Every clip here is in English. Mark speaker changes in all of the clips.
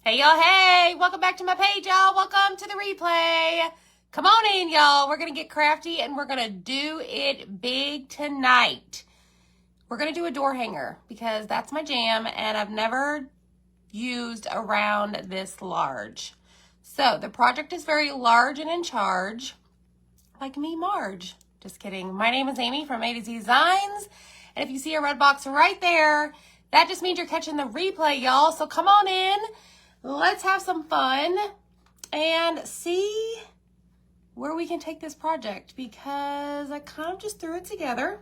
Speaker 1: Hey, y'all. Hey, welcome back to my page, y'all. Welcome to the replay. Come on in, y'all. We're going to get crafty and we're going to do it big tonight. We're going to do a door hanger because that's my jam and I've never used a round this large. So the project is very large and in charge, like me, Marge. Just kidding. My name is Amy from A to Z Designs. And if you see a red box right there, that just means you're catching the replay, y'all. So come on in. Let's have some fun and see where we can take this project because I kind of just threw it together.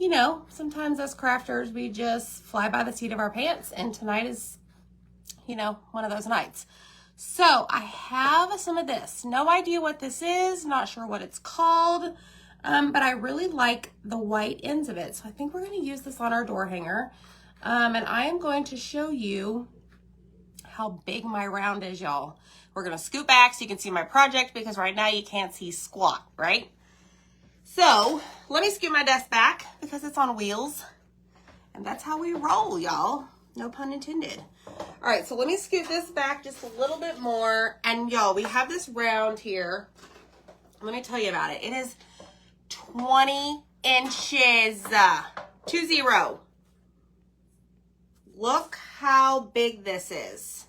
Speaker 1: You know, sometimes as crafters, we just fly by the seat of our pants, and tonight is, you know, one of those nights. So I have some of this. No idea what this is, not sure what it's called, but I really like the white ends of it. So I think we're going to use this on our door hanger, and I am going to show you how big my round is, y'all. We're gonna scoot back so you can see my project because right now you can't see squat, right? So let me scoot my desk back because it's on wheels and that's how we roll, y'all. No pun intended. All right, so let me scoot this back just a little bit more. And y'all, we have this round here. Let me tell you about it. It is 20 inches, 20. Look how big this is.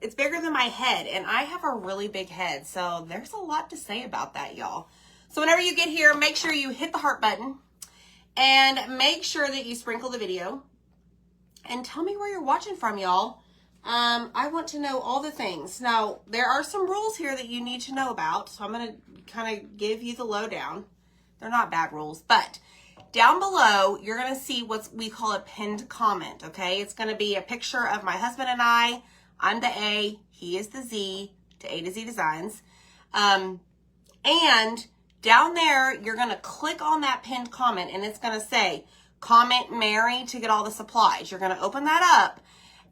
Speaker 1: It's bigger than my head, and I have a really big head, so there's a lot to say about that, y'all. So whenever you get here, make sure you hit the heart button, and make sure that you sprinkle the video, and tell me where you're watching from, y'all. I want to know all the things. Now, there are some rules here that you need to know about, so I'm going to kind of give you the lowdown. They're not bad rules, but down below, you're going to see what we call a pinned comment, okay? It's going to be a picture of my husband and I. I'm the A, he is the Z, to A to Z Designs. And down there, you're going to click on that pinned comment, and it's going to say, comment Mary to get all the supplies. You're going to open that up,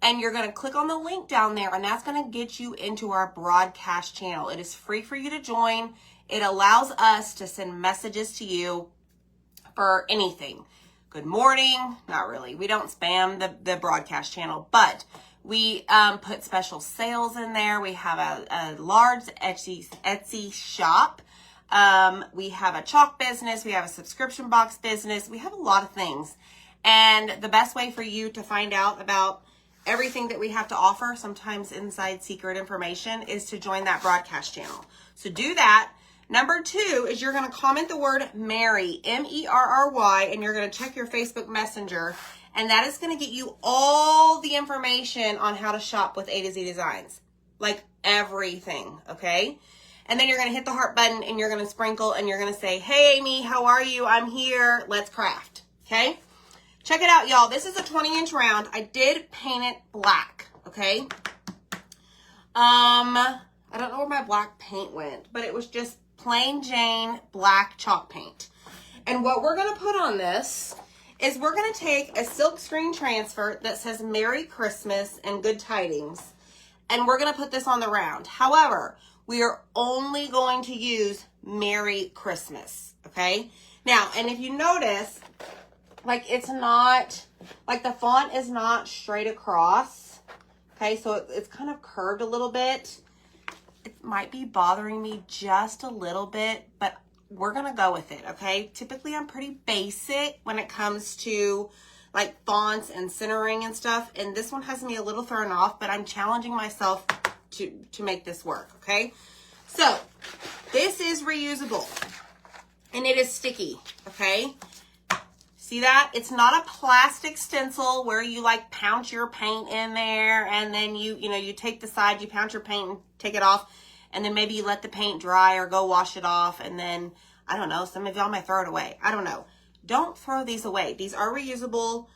Speaker 1: and you're going to click on the link down there, and that's going to get you into our broadcast channel. It is free for you to join. It allows us to send messages to you for anything. Good morning. Not really. We don't spam the broadcast channel, but we put special sales in there. We have a large Etsy shop. We have a chalk business. We have a subscription box business. We have a lot of things. And the best way for you to find out about everything that we have to offer, sometimes inside secret information, is to join that broadcast channel. So do that. Number 2 is you're going to comment the word Mary, M-E-R-R-Y, and you're going to check your Facebook Messenger. And that is going to get you all the information on how to shop with A to Z Designs. Like everything, okay? And then you're going to hit the heart button and you're going to sprinkle and you're going to say, hey, Amy, how are you? I'm here. Let's craft, okay? Check it out, y'all. This is a 20-inch round. I did paint it black, okay? I don't know where my black paint went, but it was just plain Jane black chalk paint. And what we're going to put on this is we're going to take a silk screen transfer that says Merry Christmas and Good Tidings, and we're going to put this on the round. However, we are only going to use Merry Christmas, okay? Now, and if you notice, like it's not, like the font is not straight across, okay? So it's kind of curved a little bit. It might be bothering me just a little bit, but we're going to go with it, okay? Typically, I'm pretty basic when it comes to like fonts and centering and stuff. And this one has me a little thrown off, but I'm challenging myself to make this work, okay? So this is reusable and it is sticky, okay? See that? It's not a plastic stencil where you like pound your paint in there and then you take the side, you pound your paint and take it off. And then maybe you let the paint dry or go wash it off. And then, I don't know, some of y'all might throw it away. I don't know. Don't throw these away. These are reusable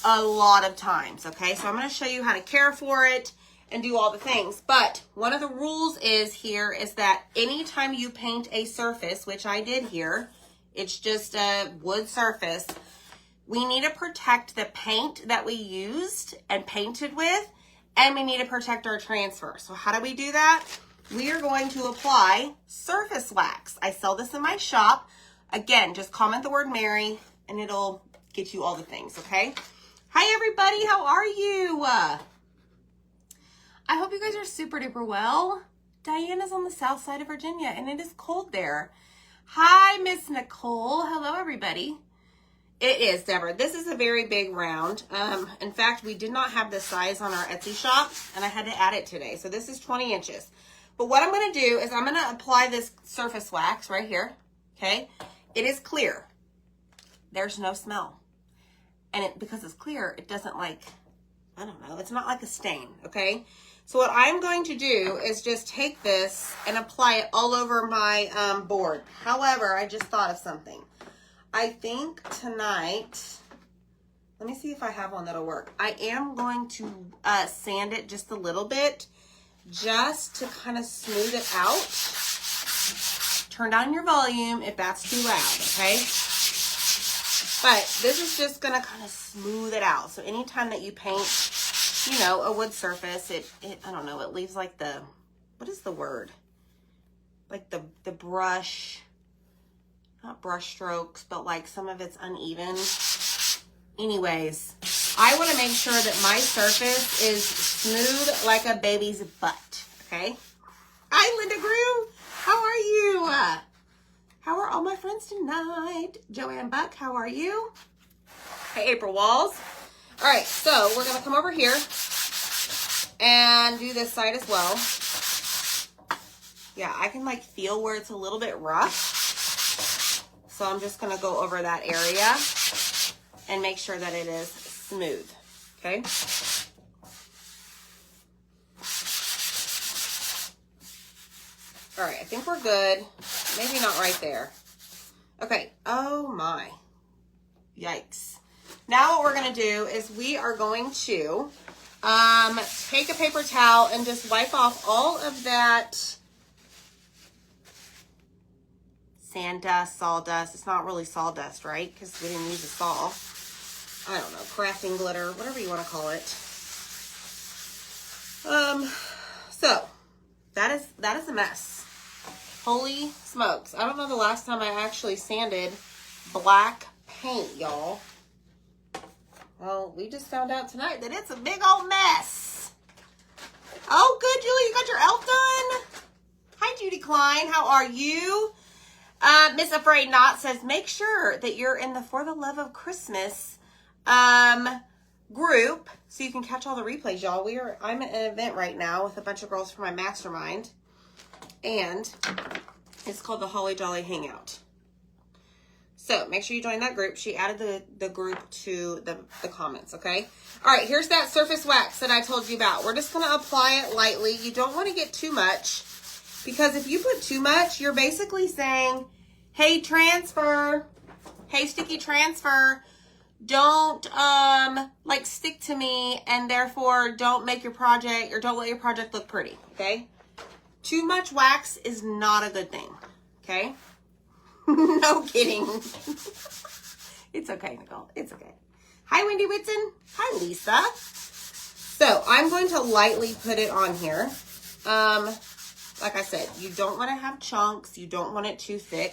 Speaker 1: a lot of times, okay? So I'm going to show you how to care for it and do all the things. But one of the rules is that anytime you paint a surface, which I did here, it's just a wood surface, we need to protect the paint that we used and painted with, and we need to protect our transfer. So how do we do that? We are going to apply surface wax. I sell this in my shop. Again, just comment the word Mary and it'll get you all the things, okay? Hi, everybody. How are you? I hope you guys are super duper well. Diana's on the south side of Virginia and it is cold there. Hi, Miss Nicole. Hello, everybody. It is, Deborah. This is a very big round. In fact, we did not have this size on our Etsy shop and I had to add it today. So this is 20 inches. But what I'm going to do is I'm going to apply this surface wax right here. Okay. It is clear. There's no smell. And because it's clear, it doesn't like, I don't know, it's not like a stain, okay? So what I'm going to do is just take this and apply it all over my board. However, I just thought of something. I think tonight, let me see if I have one that'll work. I am going to sand it just a little bit, just to kind of smooth it out. Turn down your volume if that's too loud, okay? But this is just gonna kind of smooth it out. So anytime that you paint, you know, a wood surface, it I don't know, it leaves like the, what is the word? Like the brush, not brush strokes, but like some of it's uneven. Anyways, I want to make sure that my surface is smooth like a baby's butt, okay? Hi, Linda Grew. How are you? How are all my friends tonight? Joanne Buck, how are you? Hey, April Walls. All right, so we're going to come over here and do this side as well. Yeah, I can like feel where it's a little bit rough. So I'm just going to go over that area and make sure that it is smooth, okay? All right, I think we're good. Maybe not right there. Okay, oh my. Yikes. Now what we're gonna do is we are going to take a paper towel and just wipe off all of that sand dust, sawdust. It's not really sawdust, right? Because we didn't use a saw. I don't know, crafting glitter, whatever you want to call it. So that is a mess. Holy smokes. I don't know the last time I actually sanded black paint, y'all. Well, we just found out tonight that it's a big old mess. Oh, good, Julie. You got your elf done? Hi, Judy Klein. How are you? Miss Afraid Not says, make sure that you're in the For the Love of Christmas group so you can catch all the replays, y'all. I'm at an event right now with a bunch of girls from my mastermind. And it's called the Holly Jolly Hangout. So make sure you join that group. She added the group to the comments, okay? All right, here's that surface wax that I told you about. We're just going to apply it lightly. You don't want to get too much because if you put too much, you're basically saying, hey, transfer. Hey, sticky transfer. Don't like stick to me and therefore don't make your project or don't let your project look pretty, okay? Too much wax is not a good thing, okay? No kidding. It's okay, Nicole. It's okay. Hi, Wendy Whitson. Hi, Lisa. So I'm going to lightly put it on here. Like I said, you don't want to have chunks. You don't want it too thick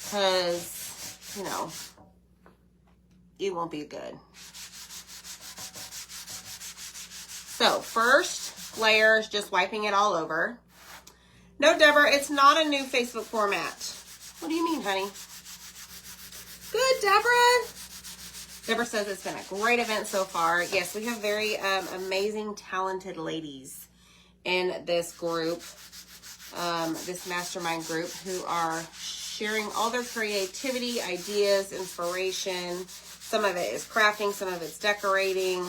Speaker 1: because, you know, it won't be good. So first layer is just wiping it all over. No, Deborah, it's not a new Facebook format. What do you mean, honey? Good, Deborah. Deborah says it's been a great event so far. Yes, we have very amazing, talented ladies in this group, this mastermind group, who are sharing all their creativity, ideas, inspiration. Some of it is crafting, some of it's decorating.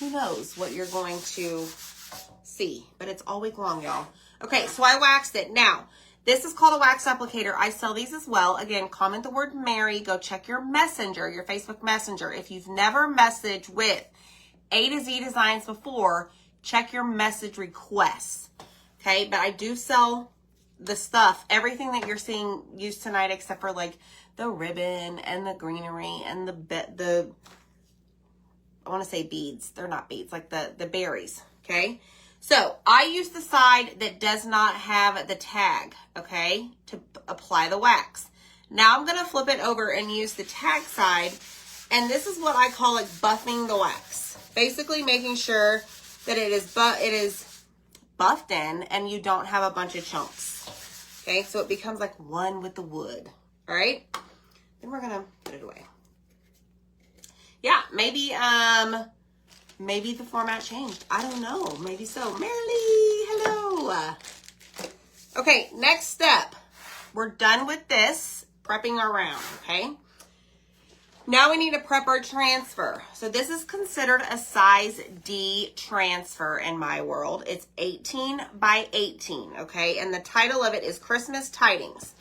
Speaker 1: Who knows what you're going to see, but it's all week long, y'all. Okay, so I waxed it. Now, this is called a wax applicator. I sell these as well. Again, comment the word Mary. Go check your messenger, your Facebook messenger. If you've never messaged with A to Z Designs before, check your message requests. Okay, but I do sell the stuff, everything that you're seeing used tonight, except for like the ribbon and the greenery and the I want to say beads. They're not beads, like the berries. Okay. So I use the side that does not have the tag, okay, to apply the wax. Now I'm going to flip it over and use the tag side. And this is what I call like buffing the wax. Basically making sure that it is buffed in and you don't have a bunch of chunks. Okay, so it becomes like one with the wood. All right, then we're gonna put it away. Yeah, maybe the format changed. I don't know. Maybe so. Marilee, hello. Okay, next step. We're done with this, prepping our round, okay? Now we need to prep our transfer. So this is considered a size D transfer in my world. It's 18 by 18, okay? And the title of it is Christmas Tidings.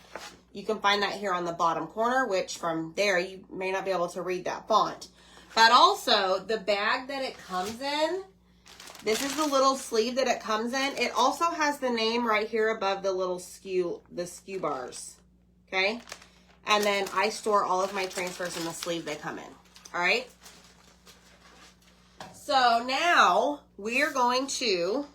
Speaker 1: You can find that here on the bottom corner, which from there you may not be able to read that font. But also the bag that it comes in, this is the little sleeve that it comes in. It also has the name right here above the little SKU bars, okay? And then I store all of my transfers in the sleeve they come in, all right? So now we're going to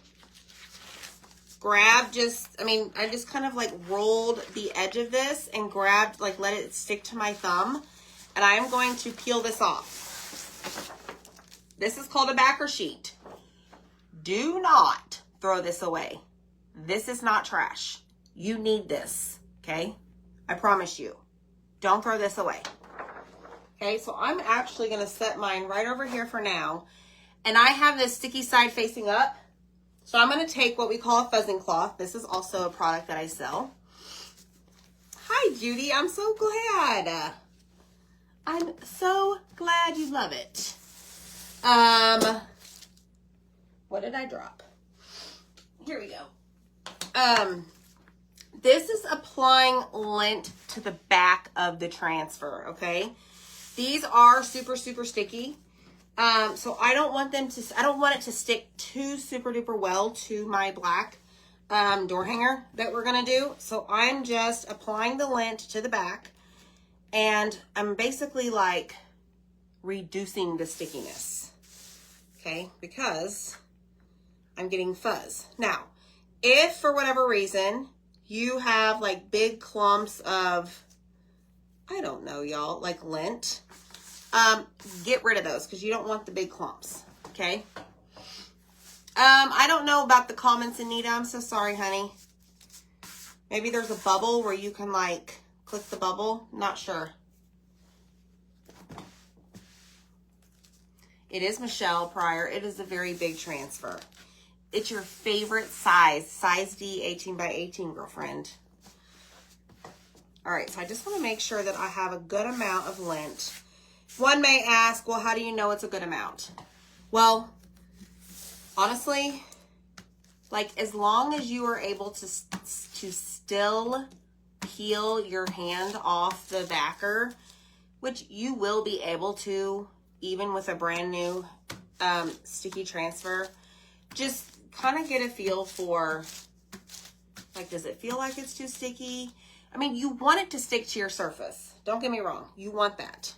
Speaker 1: grab I just kind of like rolled the edge of this and grabbed, like let it stick to my thumb. And I am going to peel this off. This is called a backer sheet. Do not throw this away. This is not trash. You need this, okay? I promise you. Don't throw this away. Okay, so I'm actually going to set mine right over here for now. And I have this sticky side facing up. So I'm going to take what we call a fuzzing cloth. This is also a product that I sell. Hi, Judy. I'm so glad. I'm so glad you love it. What did I drop? Here we go. This is applying lint to the back of the transfer, okay? These are super, super sticky. So I don't want it to stick too super duper well to my black door hanger that we're gonna do. So I'm just applying the lint to the back and I'm basically like reducing the stickiness, okay? Because I'm getting fuzz. Now, if for whatever reason you have like big clumps of, I don't know, y'all, like lint, get rid of those because you don't want the big clumps, okay? I don't know about the comments, Anita. I'm so sorry, honey. Maybe there's a bubble where you can like click the bubble. Not sure. It is Michelle Pryor. It is a very big transfer. It's your favorite size, size D, 18 by 18, girlfriend. All right, so I just want to make sure that I have a good amount of lint. One may ask, well, how do you know it's a good amount? Well, honestly, like as long as you are able to still peel your hand off the backer, which you will be able to even with a brand new sticky transfer, just kind of get a feel for, like, does it feel like it's too sticky? I mean, you want it to stick to your surface. Don't get me wrong. You want that,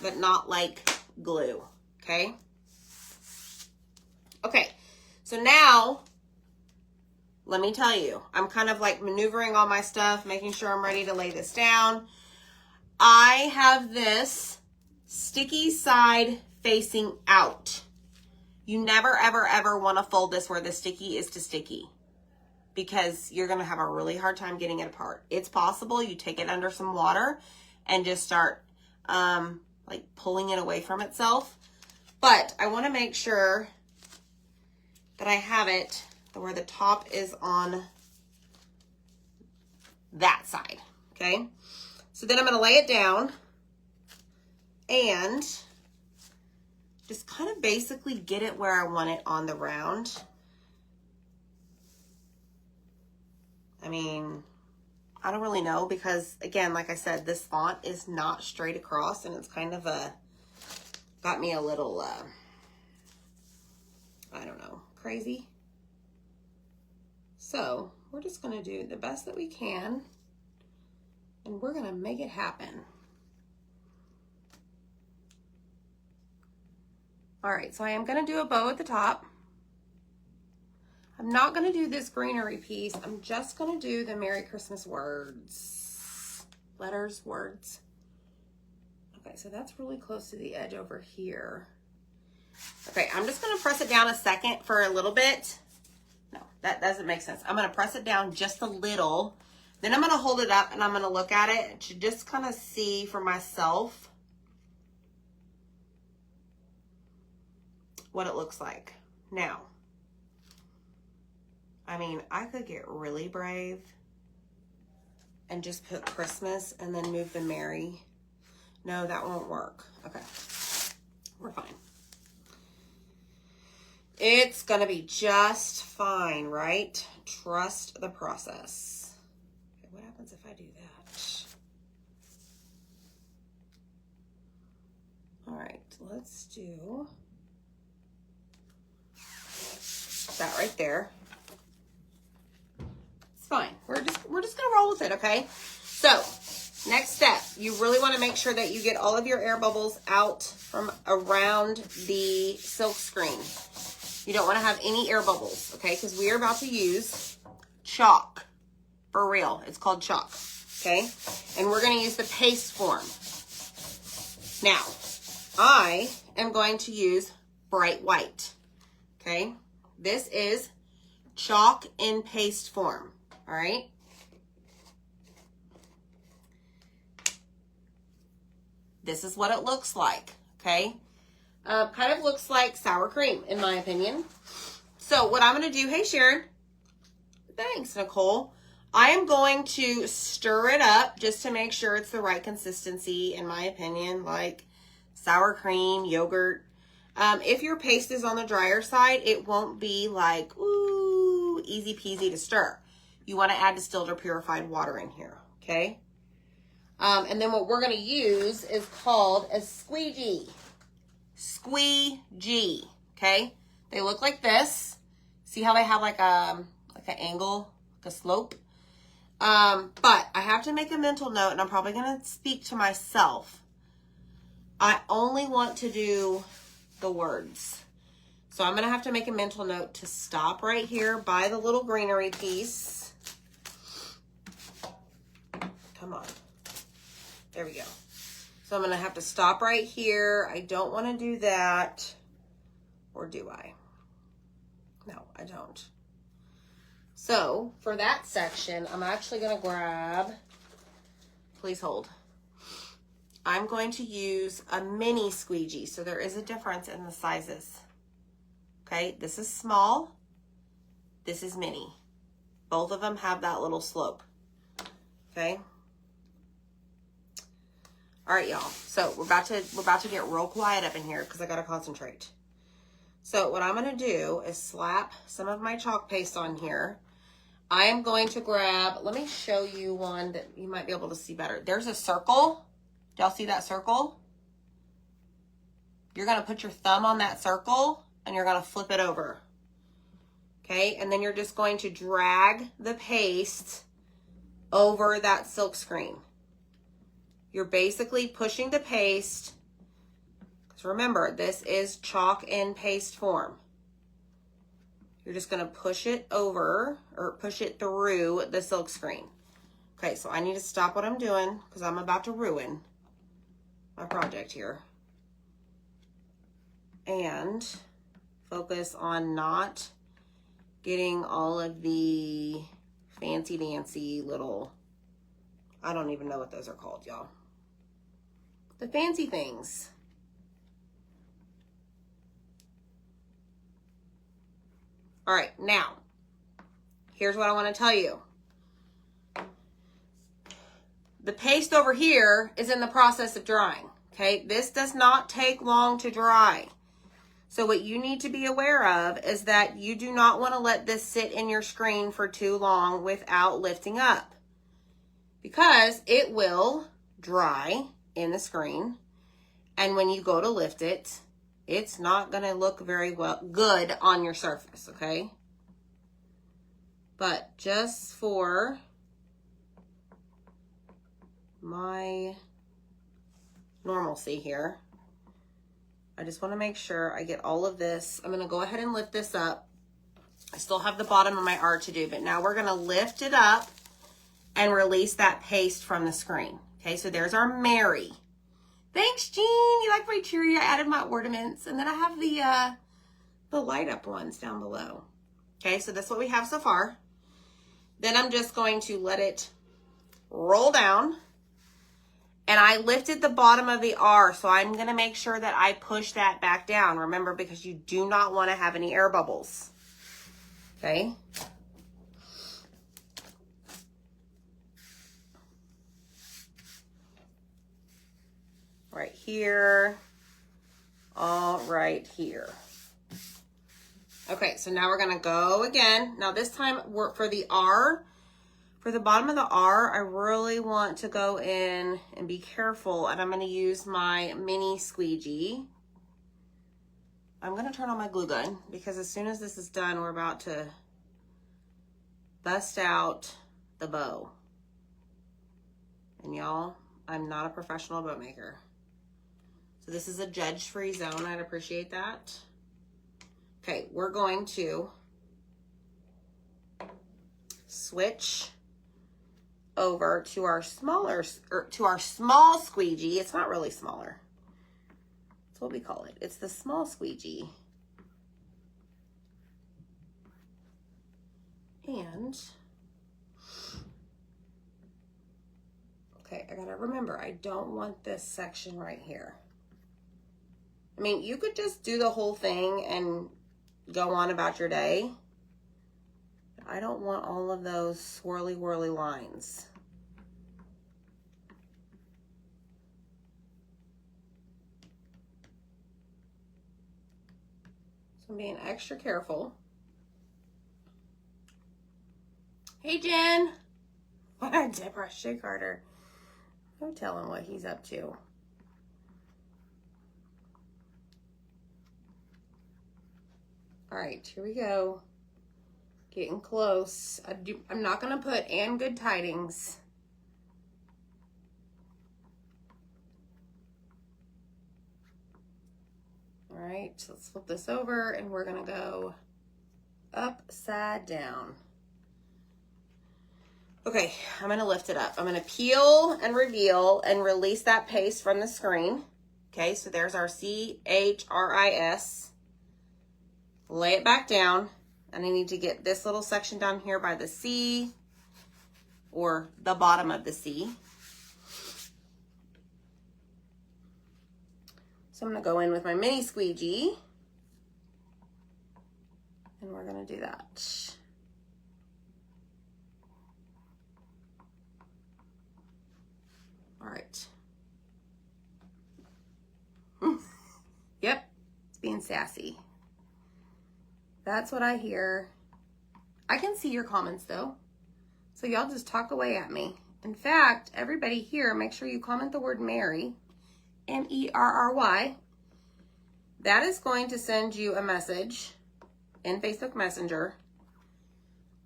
Speaker 1: but not like glue, okay? Okay, so now, let me tell you, I'm kind of like maneuvering all my stuff, making sure I'm ready to lay this down. I have this sticky side facing out. You never, ever, ever want to fold this where the sticky is to sticky because you're going to have a really hard time getting it apart. It's possible you take it under some water and just start like pulling it away from itself. But I want to make sure that I have it where the top is on that side, okay? So then I'm going to lay it down and just kind of basically get it where I want it on the round. I mean, I don't really know because, again, like I said, this font is not straight across and it's kind of got me a little, I don't know, crazy. So we're just going to do the best that we can and we're going to make it happen. All right, so I am going to do a bow at the top. I'm not going to do this greenery piece. I'm just going to do the Merry Christmas words. Letters, words. Okay, so that's really close to the edge over here. Okay, I'm just gonna press it down a second for a little bit. No, that doesn't make sense. I'm gonna press it down just a little. Then I'm gonna hold it up and I'm gonna look at it to just kind of see for myself what it looks like. Now, I mean, I could get really brave and just put Christmas and then move the Merry. No, that won't work. Okay, we're fine. It's gonna be just fine, right? Trust the process. Okay, what happens if I do that? All right, let's do that right there. It's fine. We're just gonna roll with it, okay? So, next step, you really want to make sure that you get all of your air bubbles out from around the silk screen. You don't want to have any air bubbles, okay? Because we are about to use chalk. For real. It's called chalk, okay? And we're going to use the paste form. Now, I am going to use bright white, okay? This is chalk in paste form, all right? This is what it looks like, okay? Kind of looks like sour cream, in my opinion. So what I'm going to do, hey, Sharon. Thanks, Nicole. I am going to stir it up just to make sure it's the right consistency, in my opinion, like sour cream, yogurt. If your paste is on the drier side, it won't be like, ooh, easy peasy to stir. You want to add distilled or purified water in here, okay? And then what we're going to use is called a squeegee. Squeegee, okay? They look like this. See how they have like an angle, like a slope? But I have to make a mental note, and I'm probably going to speak to myself. I only want to do the words. So I'm going to have to make a mental note to stop right here by the little greenery piece. Come on. There we go. So I'm going to have to stop right here. I don't want to do that. Or do I? No, I don't. So for that section, I'm actually going to grab, please hold. I'm going to use a mini squeegee. So there is a difference in the sizes. Okay, this is small. This is mini. Both of them have that little slope. Okay. All right, y'all. So we're about to get real quiet up in here because I got to concentrate. So what I'm going to do is slap some of my chalk paste on here. I am going to grab, let me show you one that you might be able to see better. There's a circle. Do y'all see that circle? You're going to put your thumb on that circle and you're going to flip it over. Okay, and then you're just going to drag the paste over that silk screen. You're basically pushing the paste, because remember, this is chalk in paste form. You're just going to push it over, or push it through the silk screen. Okay, so I need to stop what I'm doing, because I'm about to ruin my project here. And focus on not getting all of the fancy dancy little, I don't even know what those are called, y'all. The fancy things. All right, now, here's what I want to tell you. The paste over here is in the process of drying, okay? This does not take long to dry. So what you need to be aware of is that you do not want to let this sit in your screen for too long without lifting up, because it will dry in the screen, and when you go to lift it, it's not going to look very good on your surface, okay? But just for my normalcy here, I just want to make sure I get all of this. I'm going to go ahead and lift this up. I still have the bottom of my art to do, but now we're going to lift it up and release that paste from the screen. Okay, so there's our Merry. Thanks, Jean. You like my tree? I added my ornaments. And then I have the light up ones down below. Okay, so that's what we have so far. Then I'm just going to let it roll down. And I lifted the bottom of the R, so I'm going to make sure that I push that back down. Remember, because you do not want to have any air bubbles. Okay? Right here. All right here. Okay, so now we're going to go again. Now this time, for the R, for the bottom of the R, I really want to go in and be careful, and I'm going to use my mini squeegee. I'm going to turn on my glue gun because as soon as this is done, we're about to bust out the bow. And y'all, I'm not a professional bow maker. So this is a judge-free zone. I'd appreciate that. Okay, we're going to switch over to our smaller, or to our small squeegee. It's not really smaller. That's what we call it. It's the small squeegee. And, okay, I gotta remember, I don't want this section right here. I mean, you could just do the whole thing and go on about your day. I don't want all of those swirly whirly lines. So I'm being extra careful. Hey, Jen. Deborah Shea Carter. No telling what he's up to. All right, here we go. Getting close. I'm not going to put "and good tidings." All right, so let's flip this over and we're going to go upside down. Okay, I'm going to lift it up. I'm going to peel and reveal and release that paste from the screen. Okay, so there's our CHRIS. Lay it back down. And I need to get this little section down here by the C, or the bottom of the C. So I'm going to go in with my mini squeegee. And we're going to do that. All right. Yep, it's being sassy. That's what I hear. I can see your comments though. So y'all just talk away at me. In fact, everybody here, make sure you comment the word Merry, M-E-R-R-Y. That is going to send you a message in Facebook Messenger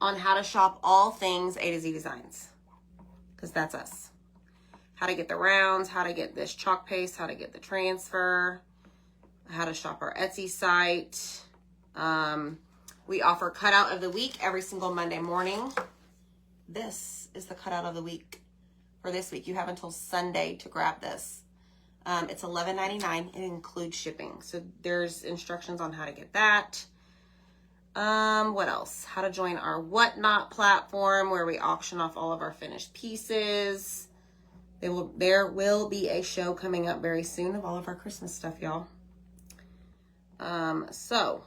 Speaker 1: on how to shop all things A to Z Designs. Because that's us. How to get the rounds, how to get this chalk paste, how to get the transfer, how to shop our Etsy site. We offer cutout of the week every single Monday morning. This is the cutout of the week for this week. You have until Sunday to grab this. It's $11.99. It includes shipping. So there's instructions on how to get that. What else? How to join our Whatnot platform where we auction off all of our finished pieces. There will be a show coming up very soon of all of our Christmas stuff, y'all. So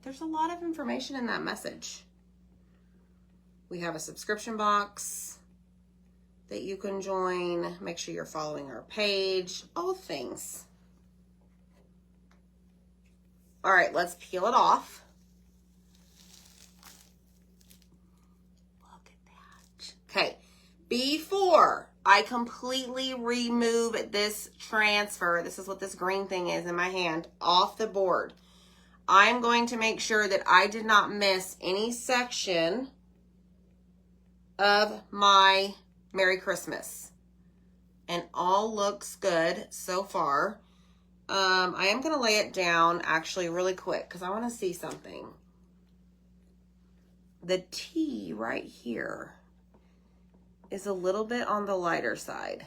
Speaker 1: there's a lot of information in that message. We have a subscription box that you can join. Make sure you're following our page, all things. All right, let's peel it off. Look at that. Okay, before I completely remove this transfer, this is what this green thing is in my hand, off the board, I'm going to make sure that I did not miss any section of my Merry Christmas. And all looks good so far. I am going to lay it down actually really quick because I want to see something. The T right here is a little bit on the lighter side.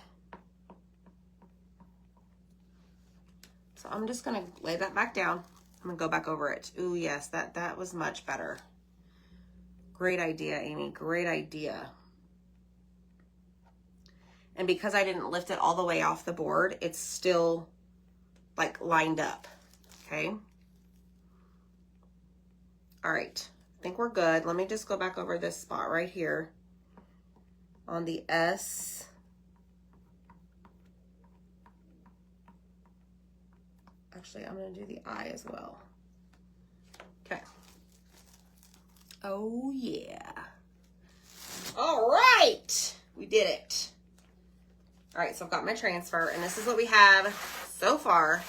Speaker 1: So I'm just going to lay that back down. I'm going to go back over it. Ooh, yes, that was much better. Great idea, Amy. Great idea. And because I didn't lift it all the way off the board, it's still like lined up. Okay. All right. I think we're good. Let me just go back over this spot right here on the S. Actually, I'm going to do the I as well. Okay. Oh, yeah. All right. We did it. All right, so I've got my transfer, and this is what we have so far.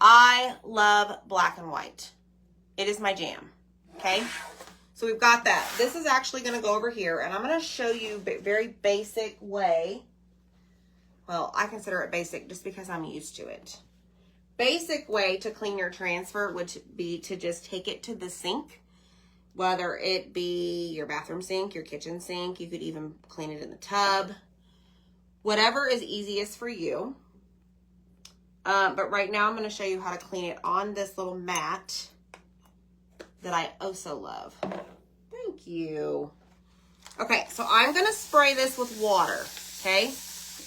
Speaker 1: I love black and white. It is my jam, okay? So we've got that. This is actually going to go over here, and I'm going to show you a very basic way. Well, I consider it basic just because I'm used to it. Basic way to clean your transfer would be to just take it to the sink, whether it be your bathroom sink, your kitchen sink. You could even clean it in the tub. Whatever is easiest for you. But right now I'm going to show you how to clean it on this little mat that I also love. Thank you. Okay, so I'm going to spray this with water, okay?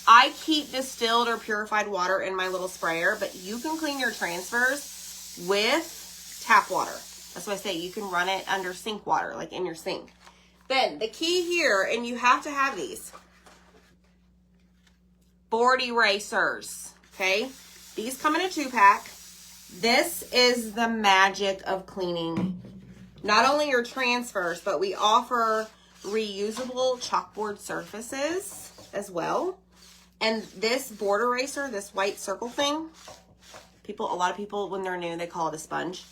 Speaker 1: I keep distilled or purified water in my little sprayer, but you can clean your transfers with tap water. That's why I say you can run it under sink water, like in your sink. Then the key here, and you have to have these, board erasers, okay? These come in a 2-pack. This is the magic of cleaning not only your transfers, but we offer reusable chalkboard surfaces as well. And this board eraser, this white circle thing, a lot of people, when they're new, they call it a sponge.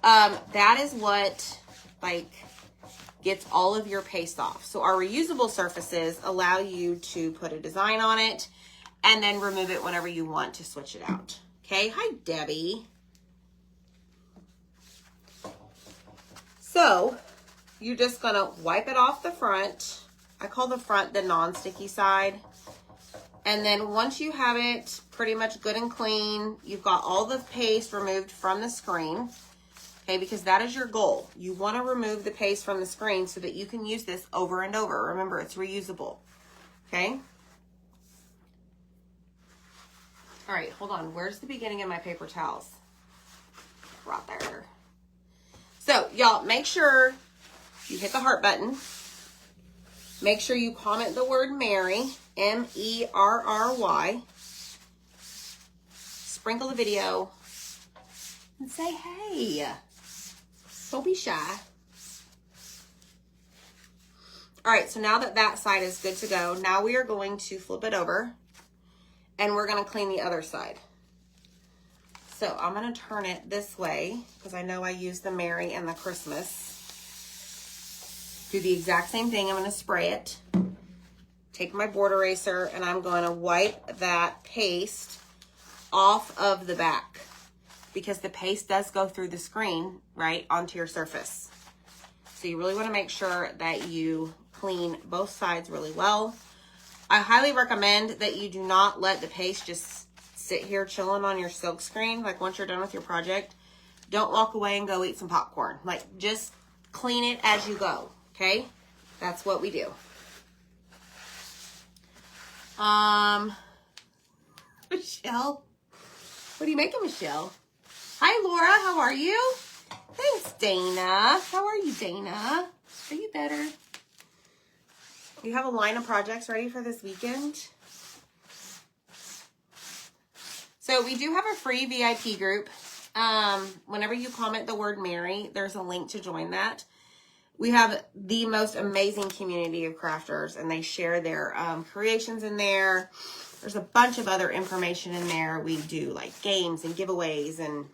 Speaker 1: That is what, like, gets all of your paste off. So our reusable surfaces allow you to put a design on it and then remove it whenever you want to switch it out. Okay, hi, Debbie. So you're just gonna wipe it off the front. I call the front the non-sticky side. And then once you have it pretty much good and clean, you've got all the paste removed from the screen, okay, because that is your goal. You want to remove the paste from the screen so that you can use this over and over. Remember, it's reusable, okay? All right, hold on. Where's the beginning of my paper towels? Right there. So, y'all, make sure you hit the heart button. Make sure you comment the word Merry, M-E-R-R-Y. Sprinkle the video and say, hey. Don't be shy. All right, so now that that side is good to go, now we are going to flip it over and we're going to clean the other side. So I'm going to turn it this way because I know I use the Merry and the Christmas. Do the exact same thing. I'm going to spray it. Take my board eraser and I'm going to wipe that paste off of the back because the paste does go through the screen, right, onto your surface. So you really want to make sure that you clean both sides really well. I highly recommend that you do not let the paste just sit here chilling on your silk screen. Like once you're done with your project, don't walk away and go eat some popcorn. Like just clean it as you go, okay? That's what we do. Michelle, what are you making, Michelle? Hi, Laura, how are you? Thanks, Dana. How are you, Dana? Are you better? You have a line of projects ready for this weekend? So we do have a free VIP group. Whenever you comment the word Merry, there's a link to join that. We have the most amazing community of crafters, and they share their creations in there. There's a bunch of other information in there. We do like games and giveaways, and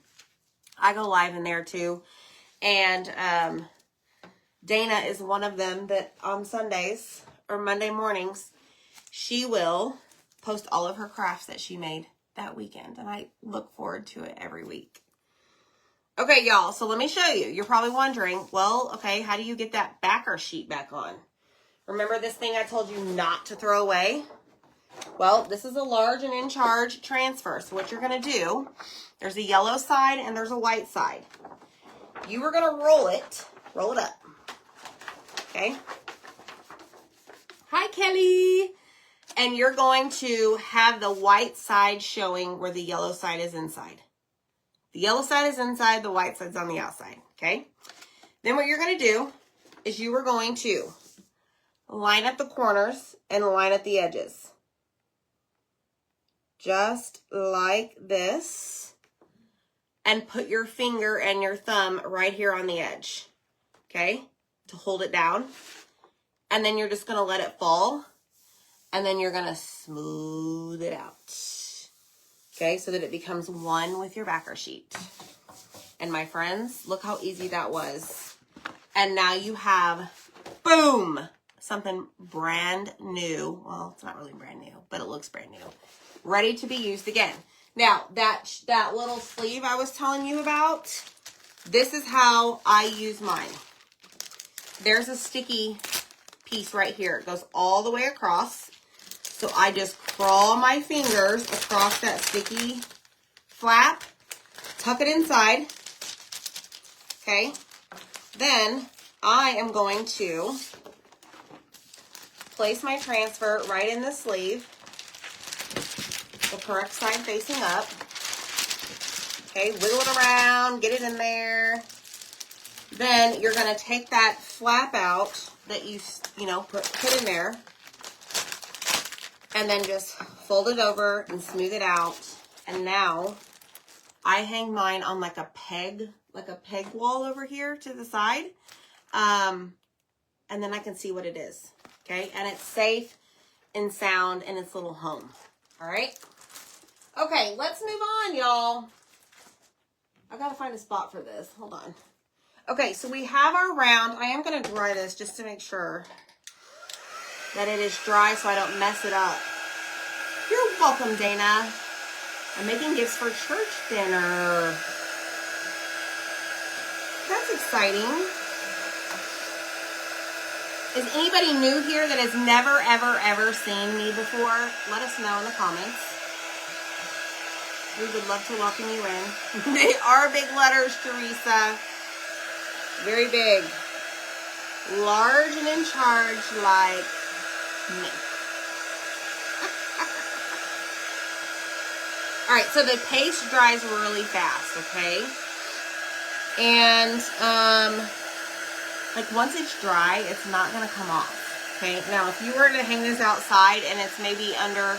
Speaker 1: I go live in there too. And Dana is one of them that on Sundays or Monday mornings, she will post all of her crafts that she made that weekend. And I look forward to it every week. Okay, y'all, so let me show you. You're probably wondering, well, okay, how do you get that backer sheet back on? Remember this thing I told you not to throw away? Well, this is a large and in charge transfer. So what you're going to do, there's a yellow side and there's a white side. You are going to roll it up. Okay. Hi, Kelly. And you're going to have the white side showing where the yellow side is inside. The yellow side is inside, the white side's on the outside. Okay. Then what you're going to do is you are going to line up the corners and line up the edges. Just like this. And put your finger and your thumb right here on the edge. Okay? To hold it down. And then you're just going to let it fall. And then you're going to smooth it out. Okay? So that it becomes one with your backer sheet. And my friends, look how easy that was. And now you have, boom, something brand new. Well, it's not really brand new, but it looks brand new. Ready to be used again. Now, that little sleeve I was telling you about, this is how I use mine. There's a sticky piece right here. It goes all the way across. So I just crawl my fingers across that sticky flap, tuck it inside. Okay. Then I am going to place my transfer right in the sleeve. The correct side facing up. Okay, wiggle it around, get it in there. Then you're going to take that flap out that you put in there. And then just fold it over and smooth it out. And now I hang mine on like a peg wall over here to the side. And then I can see what it is. Okay, and it's safe and sound in its little home. All right. Okay, let's move on, y'all. I gotta find a spot for this. Hold on. Okay, so we have our round. I am gonna dry this just to make sure that it is dry so I don't mess it up. You're welcome, Dana. I'm making gifts for church dinner. That's exciting. Is anybody new here that has never, ever seen me before? Let us know in the comments. We would love to welcome you in. They are big letters, Teresa. Very big. Large and in charge like me. All right, so the paste dries really fast, okay? And, like once it's dry, it's not going to come off, okay? Now, if you were to hang this outside and it's maybe under,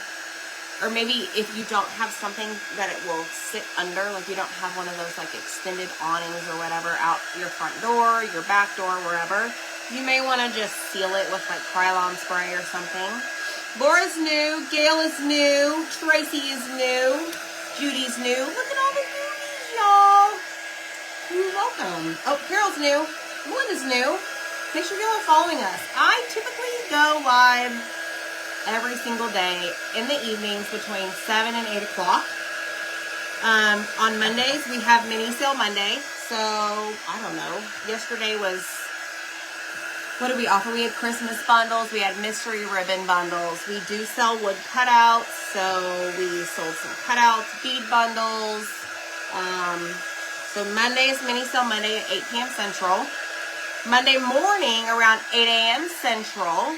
Speaker 1: or maybe if you don't have something that it will sit under, like you don't have one of those like extended awnings or whatever out your front door, your back door, wherever, you may want to just seal it with like Krylon spray or something. Laura's new, Gail is new, Tracy is new, Judy's new. Look at all the newbies, y'all. You're welcome. Oh, Carol's new. Melinda's new. Make sure y'all are following us. I typically go live every single day in the evenings between 7 and 8 o'clock. On Mondays, we have mini sale Monday. So, I don't know. Yesterday was, what did we offer? We had Christmas bundles. We had mystery ribbon bundles. We do sell wood cutouts. So, we sold some cutouts, bead bundles. So, Monday's mini sale Monday at 8 p.m. Central. Monday morning around 8 a.m. Central,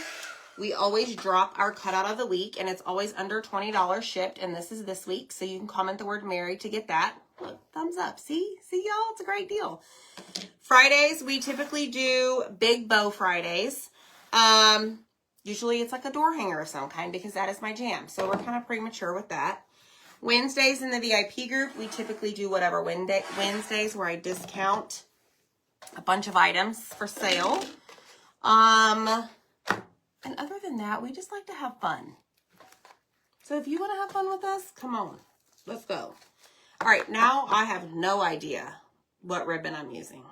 Speaker 1: we always drop our cutout of the week, and it's always under $20 shipped, and this is this week, so you can comment the word Mary to get that. Look, thumbs up. See y'all? It's a great deal. Fridays, we typically do Big Bow Fridays. Usually it's like a door hanger of some kind because that is my jam, so we're kind of premature with that. Wednesdays in the VIP group, we typically do whatever Wednesdays where I discount a bunch of items for sale. And other than that, we just like to have fun. So if you want to have fun with us, come on. Let's go. All right, now I have no idea what ribbon I'm using.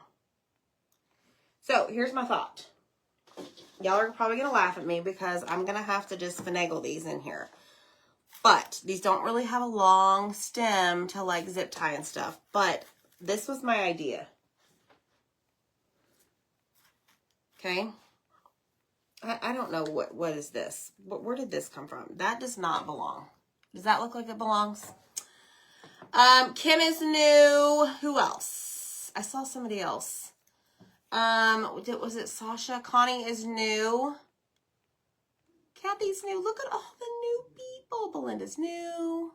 Speaker 1: So here's my thought. Y'all are probably going to laugh at me because I'm going to have to just finagle these in here. But these don't really have a long stem to like zip tie and stuff. But this was my idea. Okay. I don't know what is this. Where did this come from? That does not belong. Does that look like it belongs? Kim is new. Who else? I saw somebody else. Was it Sasha? Connie is new. Kathy's new. Look at all the new people. Belinda's new.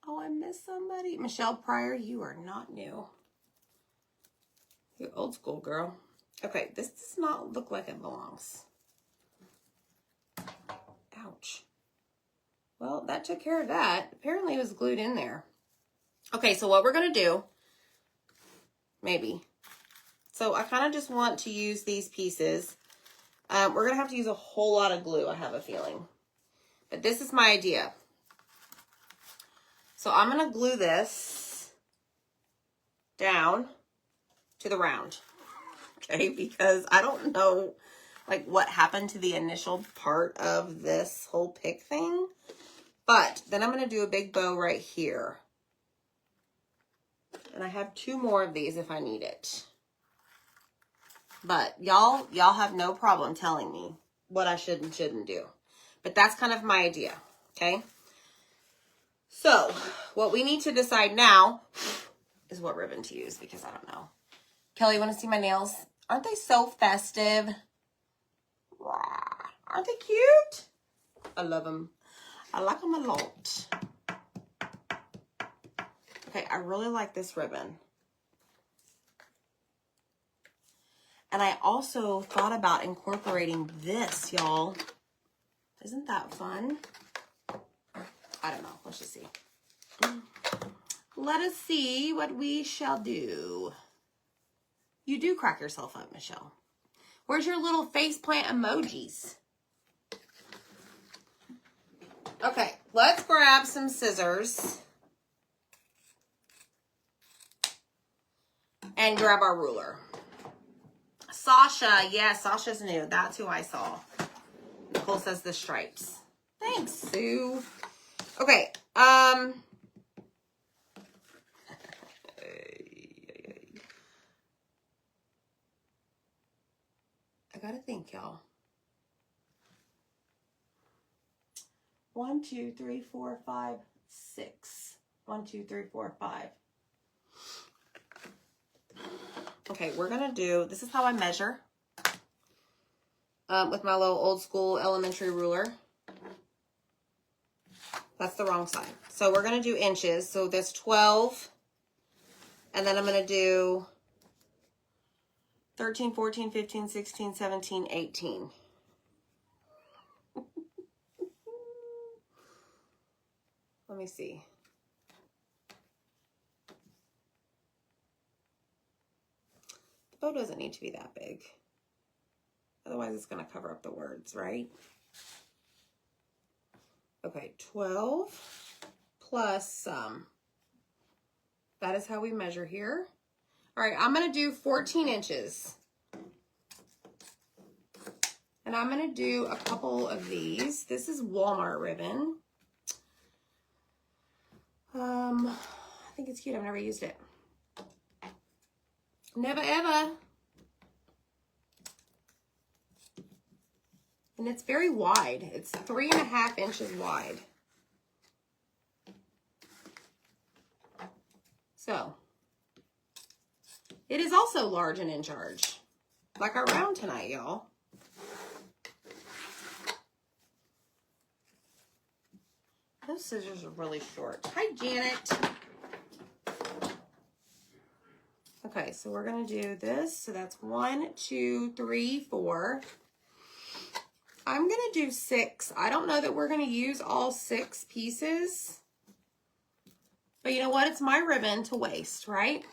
Speaker 1: Oh, I missed somebody. Michelle Pryor, you are not new. You're old school, girl. Okay, this does not look like it belongs. Ouch. Well, that took care of that. Apparently it was glued in there. Okay, so what we're going to do, maybe. So I kind of just want to use these pieces. We're going to have to use a whole lot of glue, I have a feeling. But this is my idea. So I'm going to glue this down to the round. Okay, because I don't know like what happened to the initial part of this whole pick thing. But then I'm going to do a big bow right here. And I have 2 more of these if I need it. But y'all have no problem telling me what I should and shouldn't do. But that's kind of my idea, okay? So, what we need to decide now is what ribbon to use because I don't know. Kelly, you want to see my nails? Aren't they so festive? Aren't they cute? I love them. I like them a lot. Okay, I really like this ribbon. And I also thought about incorporating this, y'all. Isn't that fun? I don't know. Let's just see. Let us see what we shall do. You do crack yourself up, Michelle. Where's your little faceplant emojis? Okay, let's grab some scissors. And grab our ruler. Sasha, yeah, Sasha's new. That's who I saw. Nicole says the stripes. Thanks, Sue. Okay, I gotta think, y'all. 1, 2, 3, 4, 5, 6. 1, 2, 3, 4, 5. Okay, we're gonna do, this is how I measure with my little old school elementary ruler. That's the wrong side. So we're gonna do inches. So that's 12. And then I'm gonna do 13, 14, 15, 16, 17, 18. Let me see. The bow doesn't need to be that big. Otherwise it's gonna cover up the words, right? Okay, 12 plus some. That is how we measure here. All right, I'm gonna do 14 inches. And I'm gonna do a couple of these. This is Walmart ribbon. I think it's cute, I've never used it. Never ever. And it's very wide. It's 3.5 inches wide. So, it is also large and in charge. Like our round tonight, y'all. Those scissors are really short. Hi, Janet. Okay, so we're going to do this. So that's 1, 2, 3, 4. I'm going to do 6. I don't know that we're going to use all 6 pieces. But you know what? It's my ribbon to waste, right?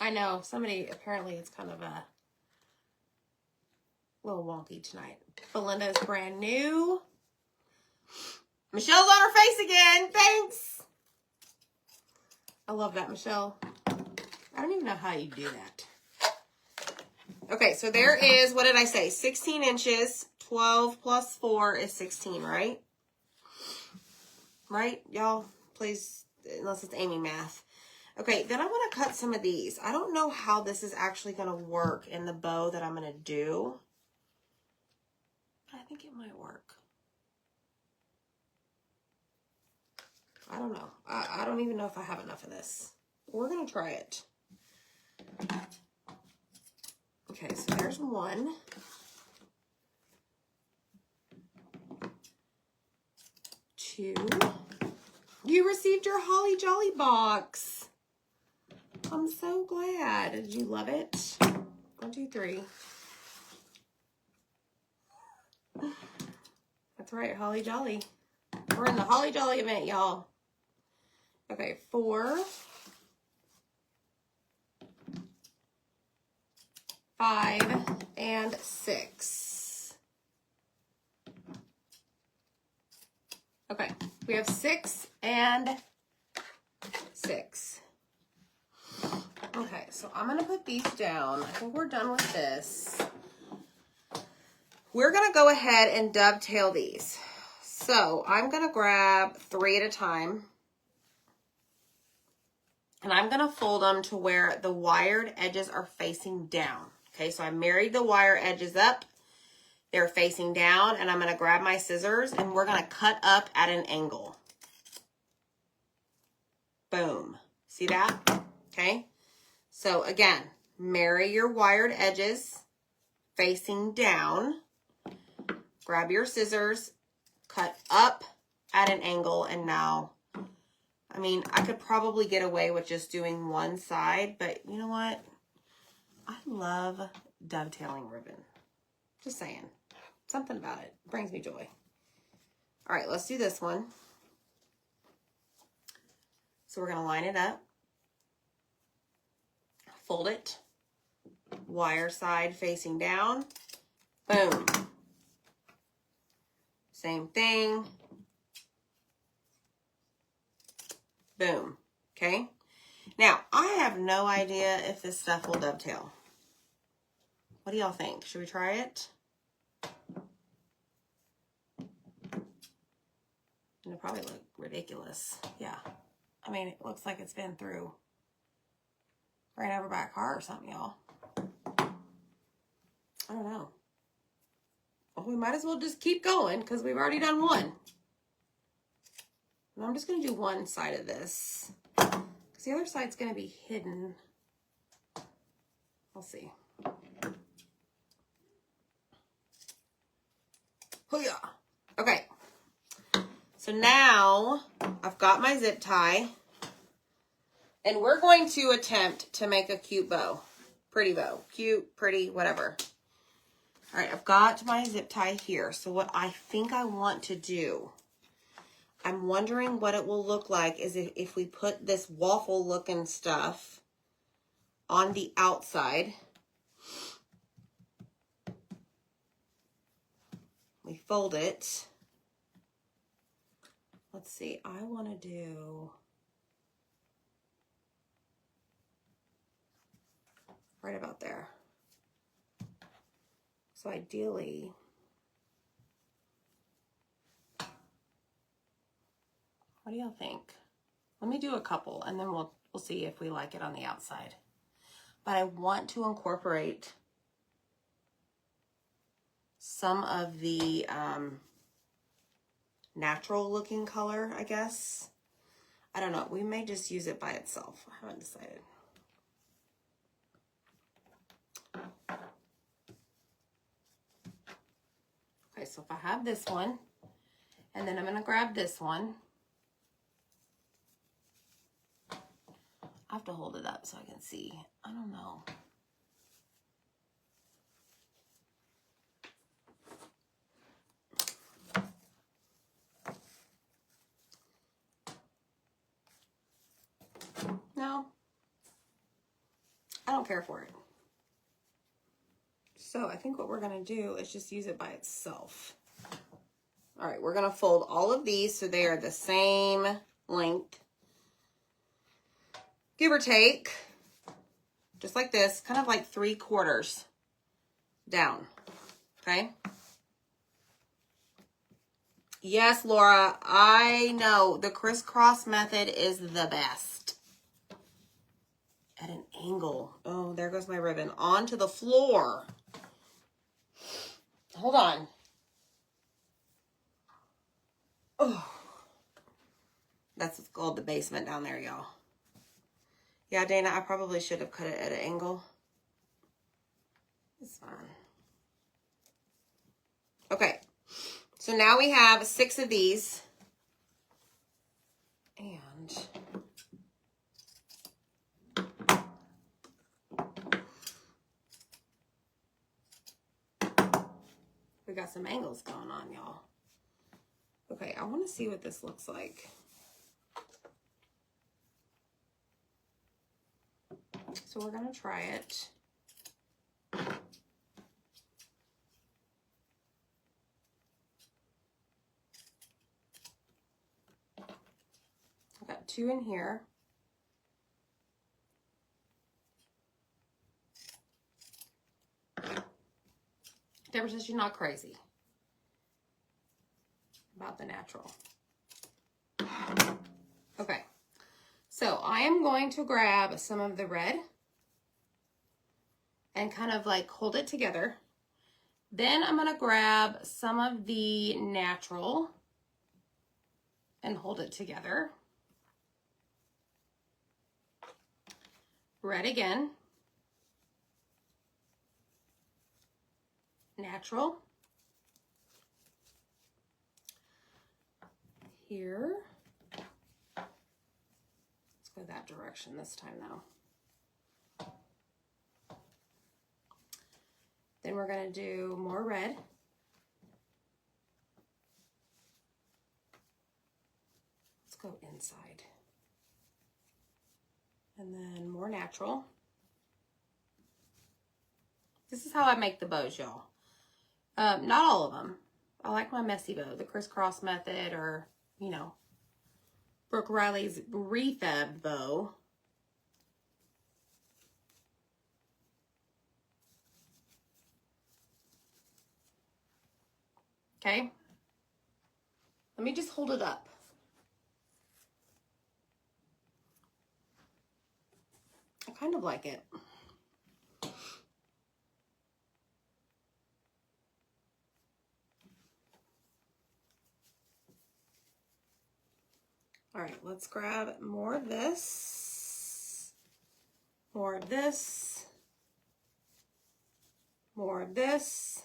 Speaker 1: I know. Somebody, apparently it's kind of a little wonky tonight. Belinda is brand new. Michelle's on her face again. Thanks. I love that, Michelle. I don't even know how you do that. Okay, so there is, what did I say? 16 inches. 12 plus 4 is 16, right? Right, y'all? Please, unless it's Amy math. Okay, then I want to cut some of these. I don't know how this is actually going to work in the bow that I'm going to do. I think it might work. I don't know. I don't even know if I have enough of this. We're going to try it. Okay, so there's one. Two. You received your Holly Jolly box. I'm so glad. Did you love it? 1, 2, 3. That's right, Holly Jolly. We're in the Holly Jolly event, y'all. Okay, 4, 5, and 6. Okay, we have 6 and 6. Okay, so I'm going to put these down. I think we're done with this. We're going to go ahead and dovetail these. So I'm going to grab 3 at a time. And I'm going to fold them to where the wired edges are facing down. Okay, so I married the wire edges up. They're facing down, and I'm going to grab my scissors, and we're going to cut up at an angle. Boom. See that? Okay. So again, marry your wired edges facing down. Grab your scissors, cut up at an angle, and now, I mean, I could probably get away with just doing one side, but you know what? I love dovetailing ribbon. Just saying. Something about it brings me joy. All right, let's do this one. So we're going to line it up. Fold it. Wire side facing down. Boom. Same thing. Boom. Okay. Now, I have no idea if this stuff will dovetail. What do y'all think? Should we try it? It'll probably look ridiculous. Yeah. I mean, it looks like it's been through, ran over by a car or something, y'all. I don't know. Well, we might as well just keep going because we've already done one. And I'm just going to do one side of this because the other side's going to be hidden. We'll see. Oh yeah. Okay. So now I've got my zip tie, and we're going to attempt to make a cute bow. Pretty bow. Cute, pretty, whatever. All right, I've got my zip tie here. So what I think I want to do, I'm wondering what it will look like is if we put this waffle looking stuff on the outside. We fold it. Let's see, I want to do right about there. So ideally, what do y'all think? Let me do a couple and then we'll see if we like it on the outside. But I want to incorporate some of the natural looking color, I guess. I don't know. We may just use it by itself. I haven't decided. Okay, so if I have this one, and then I'm going to grab this one. I have to hold it up so I can see. I don't know. No, I don't care for it. So I think what we're going to do is just use it by itself. All right, we're going to fold all of these so they are the same length. Give or take, just like this, kind of like 3/4 down, okay? Yes, Laura, I know the crisscross method is the best. at an angle. Oh, there goes my ribbon. Onto the floor. Hold on. Oh. That's what's called the basement down there, y'all. Yeah, Dana, I probably should have cut it at an angle. It's fine. Okay. So now we have 6 of these. And we got some angles going on, y'all. Okay, I want to see what this looks like. So we're going to try it. I've got 2 in here. Deborah says she's not crazy about the natural. Okay, so I am going to grab some of the red and kind of like hold it together. Then I'm going to grab some of the natural and hold it together. Red again. Natural. Here. Let's go that direction this time though. Then we're going to do more red. Let's go inside. And then more natural. This is how I make the bows, y'all. Not all of them. I like my messy bow, the crisscross method, or, you know, Brooke Riley's refab bow. Okay. Let me just hold it up. I kind of like it. All right, let's grab more of this, more of this, more of this.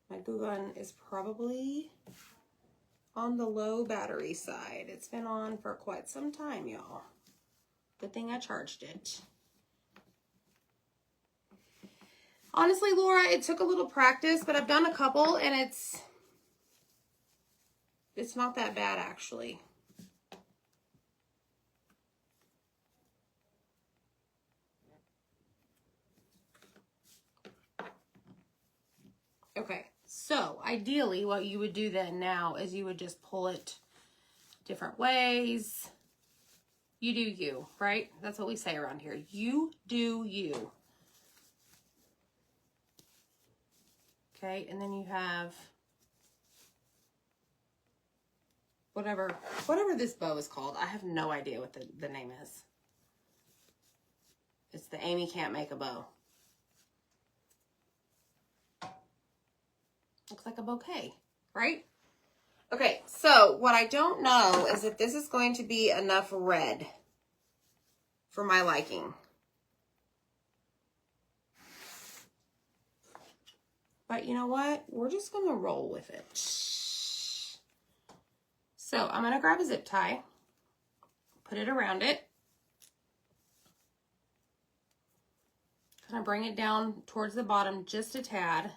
Speaker 1: My glue gun is probably on the low battery side. It's been on for quite some time, y'all. Good thing I charged it. Honestly, Laura, it took a little practice, but I've done a couple and it's not that bad actually. Okay, so ideally what you would do then now is you would just pull it different ways. You do you, right? That's what we say around here. You do you. Okay, and then you have whatever this bow is called. I have no idea what the name is. It's the Amy Can't Make a Bow. Looks like a bouquet, right? Okay, so what I don't know is if this is going to be enough red for my liking. But you know what? We're just going to roll with it. So I'm going to grab a zip tie, put it around it. Kind of bring it down towards the bottom just a tad.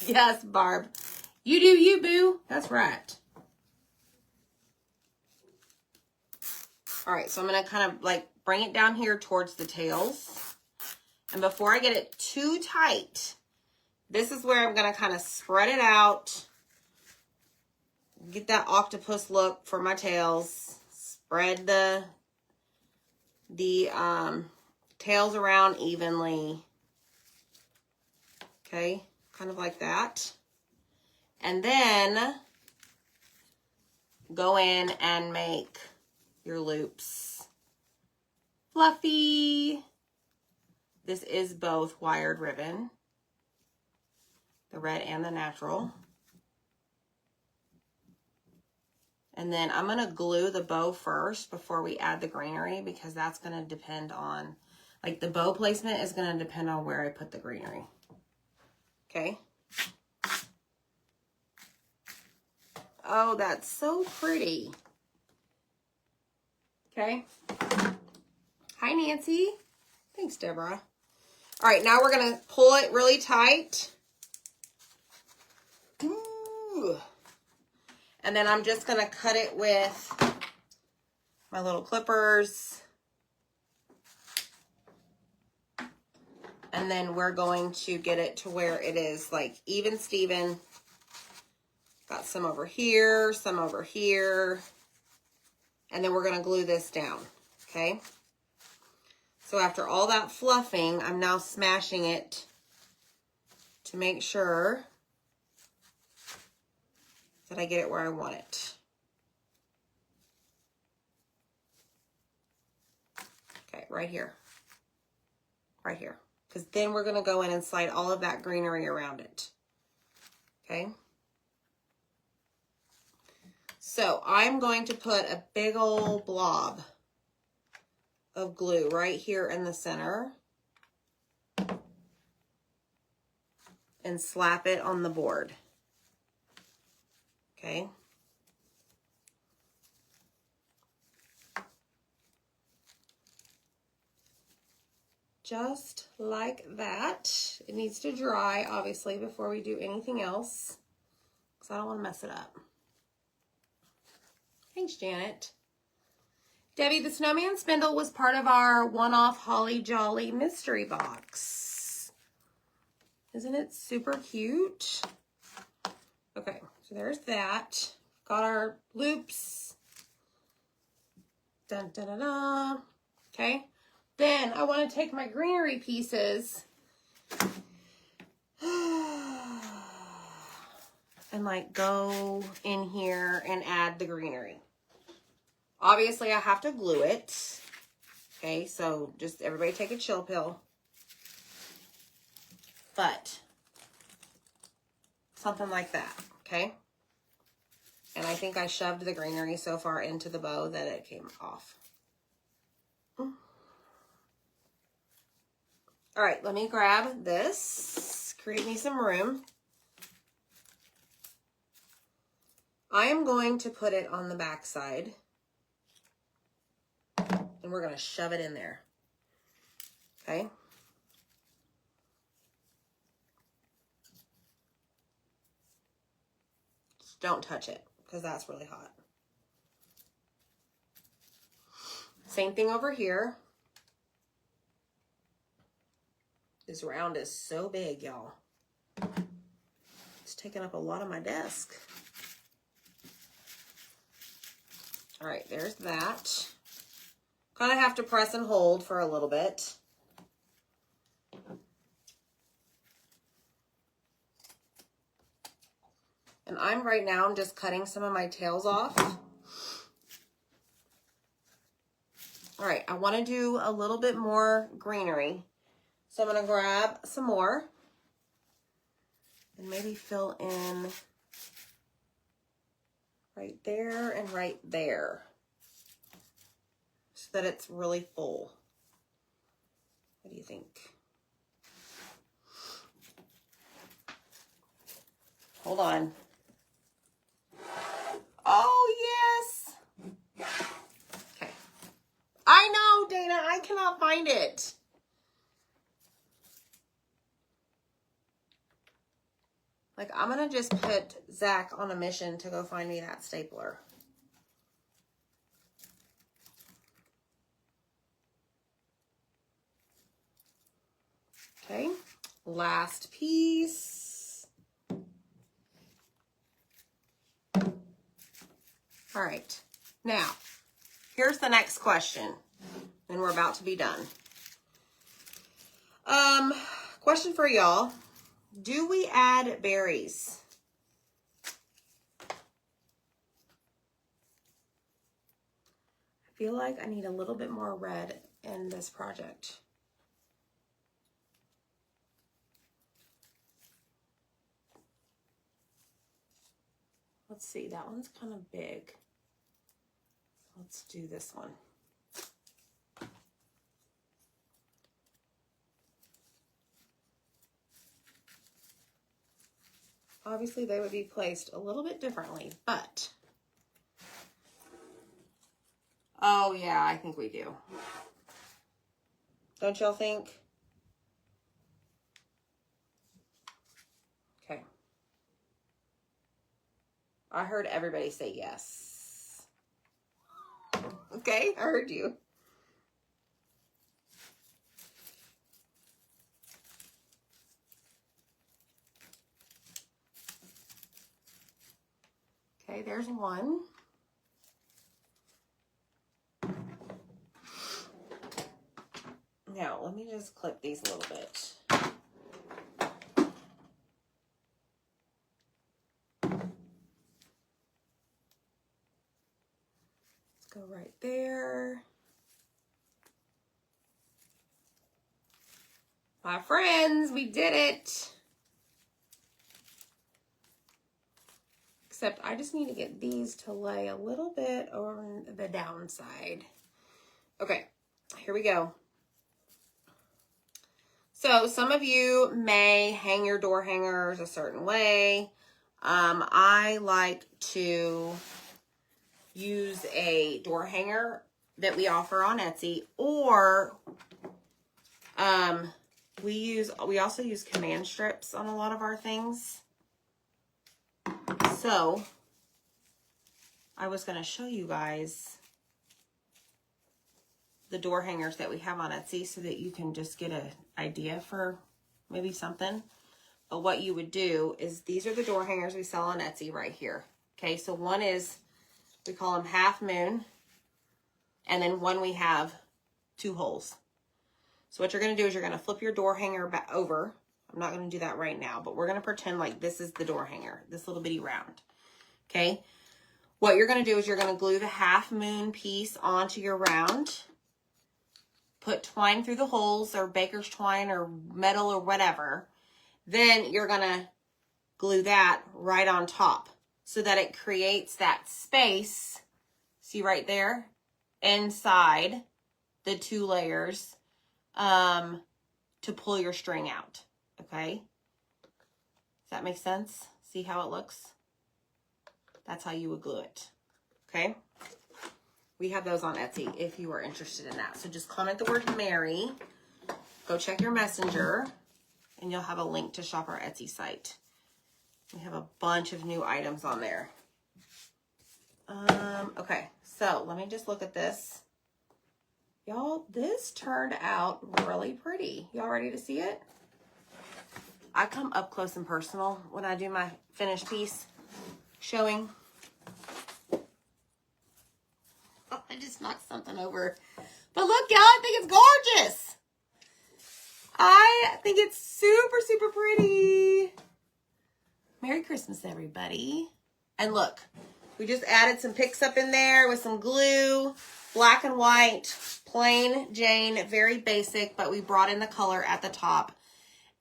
Speaker 1: Yes, Barb. You do you, boo. That's right. All right, so I'm going to kind of like bring it down here towards the tails. And before I get it too tight, this is where I'm going to kind of spread it out. Get that octopus look for my tails. Spread the tails around evenly. Okay, kind of like that. And then go in and make your loops fluffy. This is both wired ribbon, the red and the natural. And then I'm going to glue the bow first before we add the greenery, because that's going to depend on, like, the bow placement is going to depend on where I put the greenery. Okay. Oh, that's so pretty. Okay. Hi, Nancy. Thanks, Deborah. All right, now we're going to pull it really tight. Ooh. And then I'm just going to cut it with my little clippers. And then we're going to get it to where it is like even Steven. Got some over here, some over here. And then we're going to glue this down, okay? So after all that fluffing, I'm now smashing it to make sure that I get it where I want it. Okay, right here. Right here. Because then we're going to go in and slide all of that greenery around it. Okay? So I'm going to put a big old blob of glue right here in the center and slap it on the board. Okay. Just like that. It needs to dry, obviously, before we do anything else, because I don't want to mess it up. Thanks, Janet. Debbie, the snowman spindle was part of our one-off Holly Jolly mystery box. Isn't it super cute? Okay, so there's that. Got our loops. Dun, dun, dun, dun. Okay. Then I want to take my greenery pieces and like go in here and add the greenery. Obviously, I have to glue it. Okay, so just everybody take a chill pill. But something like that, okay? And I think I shoved the greenery so far into the bow that it came off. All right, let me grab this. Create me some room. I am going to put it on the back side. And we're going to shove it in there. Okay? Just don't touch it, because that's really hot. Same thing over here. This round is so big, y'all. It's taking up a lot of my desk. All right, there's that. Kind of have to press and hold for a little bit. And right now, I'm just cutting some of my tails off. All right, I want to do a little bit more greenery. So I'm going to grab some more and maybe fill in right there and right there so that it's really full. What do you think? Hold on. Oh, yes. Okay. I know, Dana, I cannot find it. Like, I'm going to just put Zach on a mission to go find me that stapler. Okay, last piece. All right, now, here's the next question, and we're about to be done. Question for y'all. Do we add berries? feel like I need a little bit more red in this project. Let's see, that one's kind of big. Let's do this one. Obviously, they would be placed a little bit differently, but... Oh, yeah, I think we do. Don't y'all think? Okay. I heard everybody say yes. Okay, I heard you. Okay, there's one. Now, let me just clip these a little bit. Let's go right there. My friends, we did it. Except I just need to get these to lay a little bit on the downside. Okay, here we go. So some of you may hang your door hangers a certain way. I like to use a door hanger that we offer on Etsy, or we also use command strips on a lot of our things. So I was going to show you guys the door hangers that we have on Etsy so that you can just get an idea for maybe something. But what you would do is, these are the door hangers we sell on Etsy right here. Okay, so one is, we call them half moon, and then one we have 2 holes. So what you're going to do is you're going to flip your door hanger back over. I'm not going to do that right now, but we're going to pretend like this is the door hanger, this little bitty round. Okay, what you're going to do is you're going to glue the half moon piece onto your round. Put twine through the holes, or baker's twine or metal or whatever. Then you're going to glue that right on top so that it creates that space, see right there, inside the 2 layers to pull your string out, okay? Does that make sense? See how it looks? That's how you would glue it, okay? We have those on Etsy if you are interested in that. So just comment the word Mary, go check your messenger, and you'll have a link to shop our Etsy site. We have a bunch of new items on there. Okay, so let me just look at this. Y'all, this turned out really pretty. Y'all ready to see it? I come up close and personal when I do my finished piece showing. Oh, I just knocked something over. But look, y'all, I think it's gorgeous. I think it's super, super pretty. Merry Christmas, everybody. And look, we just added some picks up in there with some glue, black and white, plain Jane, very basic, but we brought in the color at the top,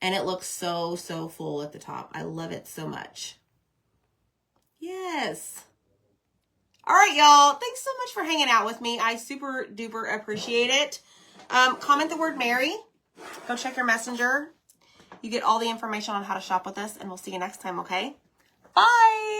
Speaker 1: and it looks so, so full at the top. I love it so much. Yes. All right, y'all. Thanks so much for hanging out with me. I super duper appreciate it. Comment the word Mary. Go check your messenger. You get all the information on how to shop with us, and we'll see you next time, okay? Bye.